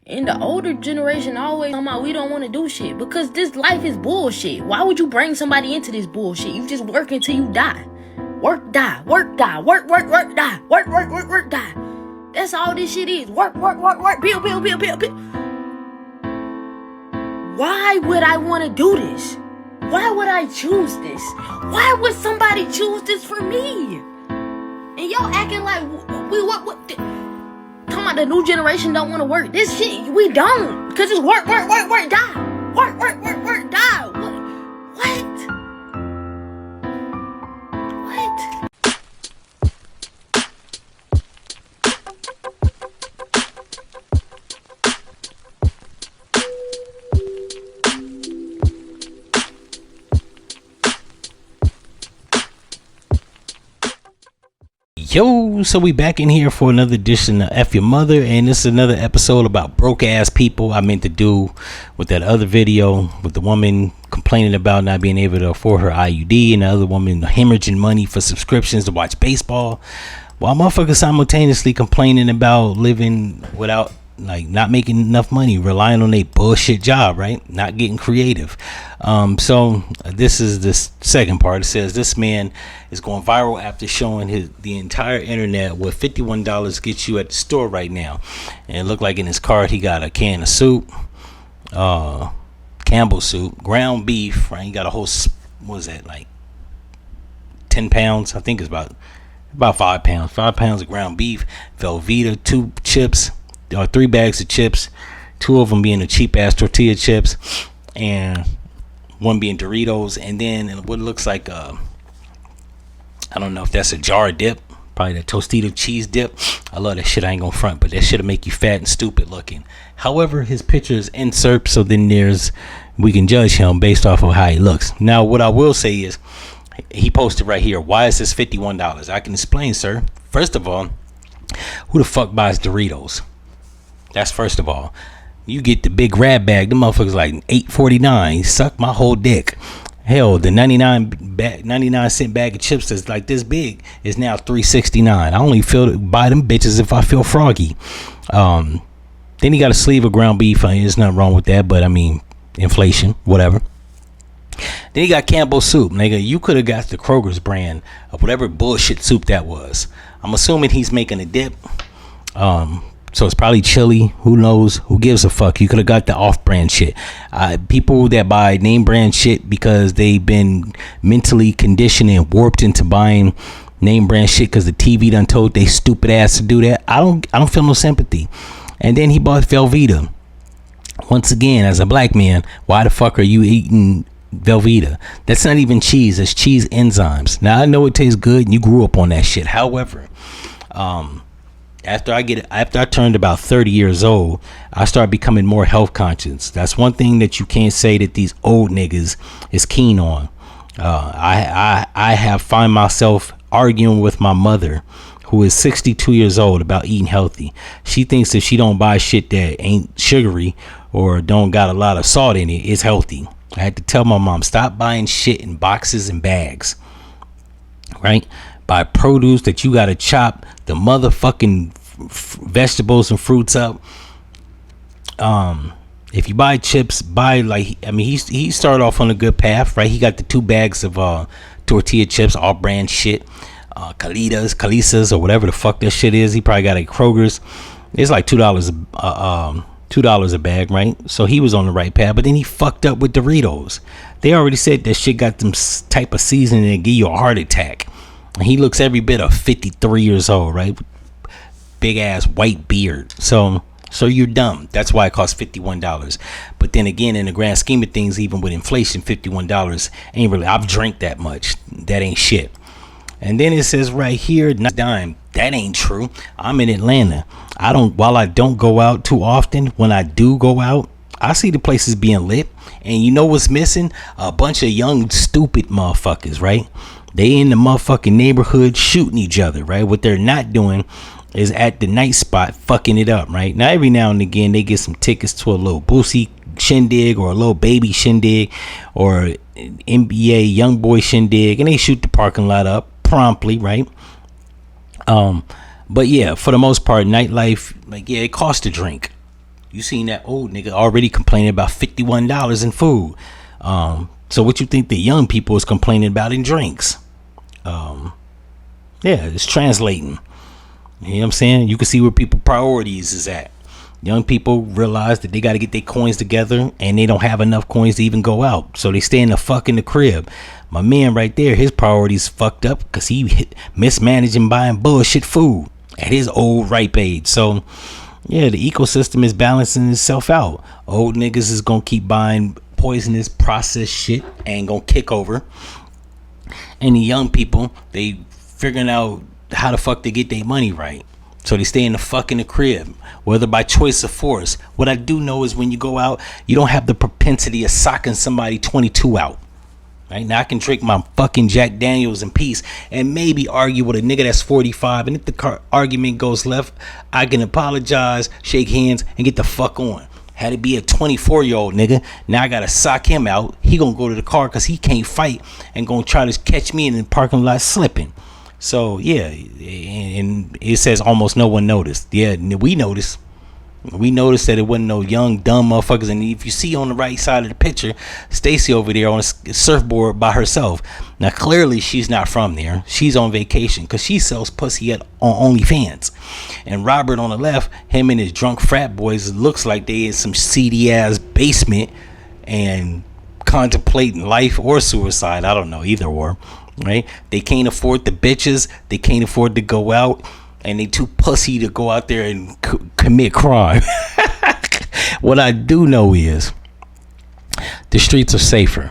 And the older generation always talking about we don't want to do shit because this life is bullshit. Why would you bring somebody into this bullshit? You just work until you die. Work, die, work, die, work, die, work, die. That's all this shit is. Work, bill. Why would I want to do this? Why would I choose this? Why would somebody choose this for me? And y'all acting like what? Talking about the new generation don't want to work. This shit, we don't. Because it's work, die. Work, die. What? Yo, so we back in here for another edition of F-ya-Motha, and this is another episode about broke ass people. I meant to do with that other video with the woman complaining about not being able to afford her IUD and the other woman hemorrhaging money for subscriptions to watch baseball, while motherfuckers simultaneously complaining about living without, like, not making enough money, relying on a bullshit job, right? Not getting creative. So this is the second part. It says this man is going viral after showing the entire internet what $51 gets you at the store right now. And it looked like in his cart he got a can of soup, Campbell's soup, ground beef, right? He got a whole, what was that, like 10 pounds? I think it's about 5 pounds. 5 pounds of ground beef, Velveeta, 2 chips, 3 bags of chips, 2 of them being the cheap ass tortilla chips, and 1 being Doritos, and then what looks like I don't know if that's a jar dip, probably the Tostito cheese dip. I love that shit. I ain't gonna front, but that shit'll make you fat and stupid looking. However, his picture is insert, so then we can judge him based off of how he looks. Now, what I will say is, he posted right here, why is this $51? I can explain, sir. First of all, who the fuck buys Doritos? That's first of all. You get the big grab bag, the motherfuckers like $8.49. Suck my whole dick. Hell, the 99-cent bag of chips that's like this big is now $3.69. I only buy them bitches if I feel froggy. Then he got a sleeve of ground beef. There's nothing wrong with that, but I mean, inflation, whatever. Then he got Campbell's soup. Nigga, you could have got the Kroger's brand of whatever bullshit soup that was. I'm assuming he's making a dip. So it's probably chili. Who knows? Who gives a fuck? You could have got the off-brand shit. People that buy name brand shit because they've been mentally conditioned and warped into buying name brand shit because the TV done told they stupid ass to do that. I don't feel no sympathy. And then he bought Velveeta. Once again, as a black man, why the fuck are you eating Velveeta? That's not even cheese. It's cheese enzymes. Now I know it tastes good and you grew up on that shit. However, after I turned about 30 years old, I started becoming more health conscious. That's one thing that you can't say that these old niggas is keen on. I have find myself arguing with my mother, who is 62 years old, about eating healthy. She thinks if she don't buy shit that ain't sugary or don't got a lot of salt in it, it's healthy. I had to tell my mom, stop buying shit in boxes and bags, right? Buy produce that you gotta chop the motherfucking vegetables and fruits up. If you buy chips, he started off on a good path, right? He got the 2 bags of tortilla chips, all brand shit, Calisas or whatever the fuck that shit is. He probably got a Kroger's. It's like $2 a bag, right? So he was on the right path, but then he fucked up with Doritos. They already said that shit got them type of seasoning that give you a heart attack. And he looks every bit of 53 years old, right? Big ass white beard. So you're dumb. That's why it costs $51. But then again, in the grand scheme of things, even with inflation, $51 ain't really. I've drank that much. That ain't shit. And then it says right here, not dime. That ain't true. I'm in Atlanta. While I don't go out too often, when I do go out, I see the places being lit. And you know what's missing? A bunch of young, stupid motherfuckers, right? They in the motherfucking neighborhood shooting each other, right? What they're not doing is at the night spot fucking it up, right? Now, every now and again, they get some tickets to a little Boosie shindig or a little baby shindig or NBA young boy shindig, and they shoot the parking lot up promptly, right? But yeah, for the most part, nightlife, like, yeah, it costs to drink. You seen that old nigga already complaining about $51 in food. So what you think the young people is complaining about in drinks? Yeah, it's translating. You know what I'm saying? You can see where people priorities is at. Young people realize that they got to get their coins together, and they don't have enough coins to even go out, so they stay in the crib. My man right there, his priorities fucked up because he mismanaging buying bullshit food at his old ripe age. So yeah, the ecosystem is balancing itself out. Old niggas is gonna keep buying poisonous processed shit and gonna kick over, and the young people, they figuring out how the fuck to get their money right. So they stay in the crib, whether by choice or force. What I do know is when you go out, you don't have the propensity of socking somebody 22 out. Right now, I can drink my fucking Jack Daniels in peace and maybe argue with a nigga that's 45. And if the argument goes left, I can apologize, shake hands, and get the fuck on. Had it be a 24-year-old nigga, now I gotta sock him out. He gonna go to the car because he can't fight and gonna try to catch me in the parking lot slipping. So yeah, and it says almost no one noticed. Yeah, we noticed. We noticed that it wasn't no young dumb motherfuckers. And if you see on the right side of the picture, Stacy over there on a surfboard by herself. Now clearly she's not from there. She's on vacation because she sells pussy on OnlyFans. And Robert on the left, him and his drunk frat boys, looks like they in some seedy ass basement and contemplating life or suicide. I don't know, either or. Right? They can't afford the bitches. They can't afford to go out, and they too pussy to go out there and commit crime. What I do know is the streets are safer,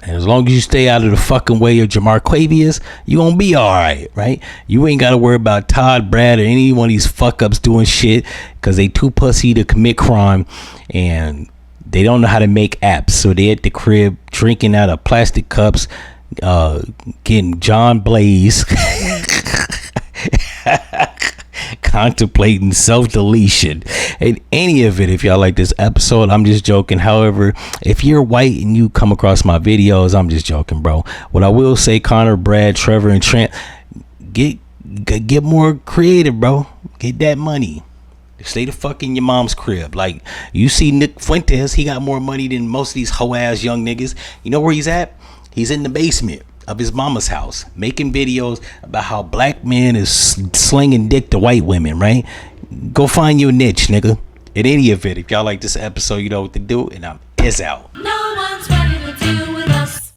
and as long as you stay out of the fucking way of Jamarquavius, you gonna be all right? You ain't gotta worry about Todd, Brad, or any one of these fuck ups doing shit because they too pussy to commit crime, and they don't know how to make apps, so they at the crib drinking out of plastic cups, getting John Blaze, contemplating self-deletion. In any of it, if y'all like this episode, I'm just joking. However, if you're white and you come across my videos, I'm just joking, bro. What I will say, Connor, Brad, Trevor, and Trent, get more creative, bro. Get that money. Stay the fuck in your mom's crib. Like, you see Nick Fuentes, he got more money than most of these hoe ass young niggas. You know where he's at? He's in the basement of his mama's house making videos about how black men is slinging dick to white women, right? Go find your niche, nigga. In any event, if y'all like this episode, you know what to do, and I'm out.